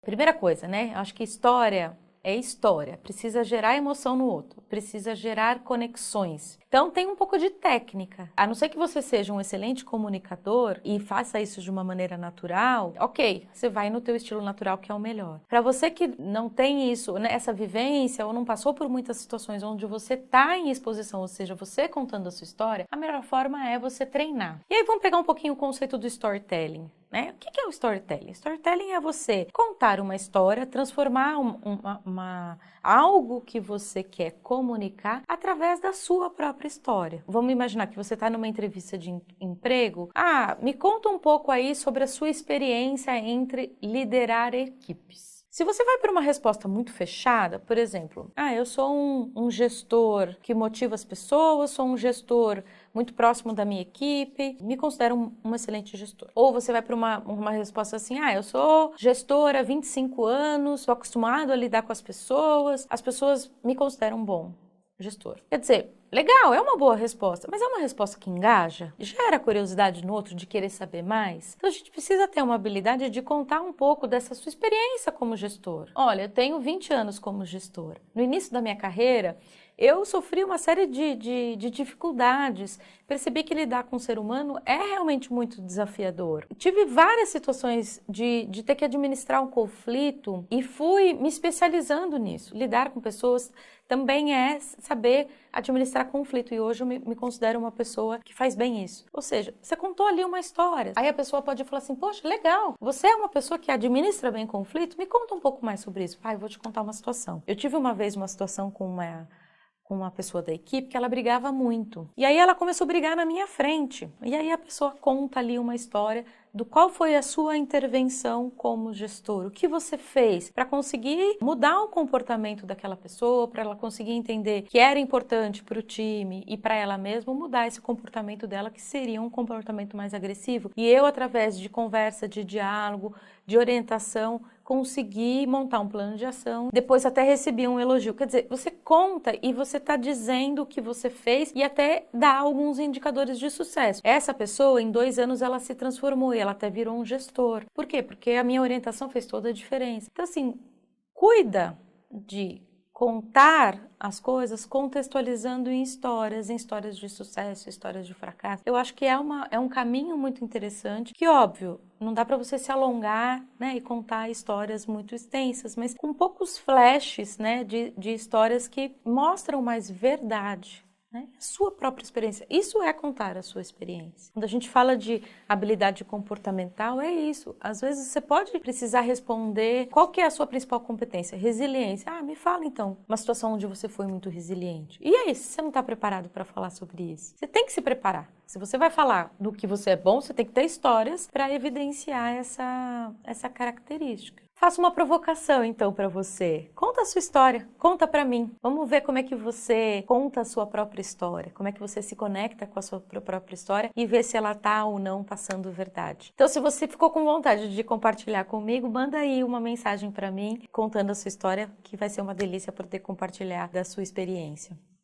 Primeira coisa, né? Acho que história é história, precisa gerar emoção no outro, precisa gerar conexões. Então tem um pouco de técnica. A não ser que você seja um excelente comunicador e faça isso de uma maneira natural, ok, você vai no teu estilo natural que é o melhor. Para você que não tem isso, né, essa vivência ou não passou por muitas situações onde você está em exposição, ou seja, você contando a sua história, a melhor forma é você treinar. E aí vamos pegar um pouquinho o conceito do storytelling. Né? O que é o storytelling? Storytelling é você contar uma história, transformar algo que você quer comunicar através da sua própria história. Vamos imaginar que você está numa entrevista de emprego. Me conta um pouco aí sobre a sua experiência entre liderar equipes. Se você vai para uma resposta muito fechada, por exemplo, eu sou um gestor que motiva as pessoas, sou um gestor muito próximo da minha equipe, me considero um excelente gestor. Ou você vai para uma resposta assim, eu sou gestora há 25 anos, estou acostumado a lidar com as pessoas me consideram um bom gestor. Quer dizer, legal, é uma boa resposta, mas é uma resposta que engaja, gera curiosidade no outro de querer saber mais. Então a gente precisa ter uma habilidade de contar um pouco dessa sua experiência como gestor. Olha, eu tenho 20 anos como gestor. No início da minha carreira, eu sofri uma série de dificuldades. Percebi que lidar com o ser humano é realmente muito desafiador. Tive várias situações de ter que administrar um conflito e fui me especializando nisso. Lidar com pessoas também é saber administrar conflito. E hoje eu me considero uma pessoa que faz bem isso. Ou seja, você contou ali uma história. Aí a pessoa pode falar assim, poxa, legal. Você é uma pessoa que administra bem conflito? Me conta um pouco mais sobre isso. Eu vou te contar uma situação. Eu tive uma vez uma situação com uma pessoa da equipe que ela brigava muito. E aí ela começou a brigar na minha frente. E aí a pessoa conta ali uma história do qual foi a sua intervenção como gestor. O que você fez para conseguir mudar o comportamento daquela pessoa, para ela conseguir entender que era importante para o time e para ela mesma mudar esse comportamento dela, que seria um comportamento mais agressivo. E eu, através de conversa, de diálogo, de orientação, consegui montar um plano de ação. Depois até recebi um elogio. Quer dizer, você conta e você está dizendo o que você fez e até dá alguns indicadores de sucesso. Essa pessoa, em 2 anos, ela se transformou e ela até virou um gestor. Por quê? Porque a minha orientação fez toda a diferença. Então, assim, cuida de contar as coisas contextualizando em histórias de sucesso, histórias de fracasso. Eu acho que é um caminho muito interessante, que óbvio, não dá para você se alongar, né, e contar histórias muito extensas, mas com poucos flashes, né, de histórias que mostram mais verdade. A sua própria experiência. Isso é contar a sua experiência. Quando a gente fala de habilidade comportamental, é isso. Às vezes você pode precisar responder qual que é a sua principal competência. Resiliência. Me fala então uma situação onde você foi muito resiliente. E aí, se você não está preparado para falar sobre isso? Você tem que se preparar. Se você vai falar do que você é bom, você tem que ter histórias para evidenciar essa característica. Faço uma provocação então para você. Conta a sua história, conta para mim. Vamos ver como é que você conta a sua própria história, como é que você se conecta com a sua própria história e vê se ela está ou não passando verdade. Então, se você ficou com vontade de compartilhar comigo, manda aí uma mensagem para mim contando a sua história, que vai ser uma delícia poder compartilhar da sua experiência.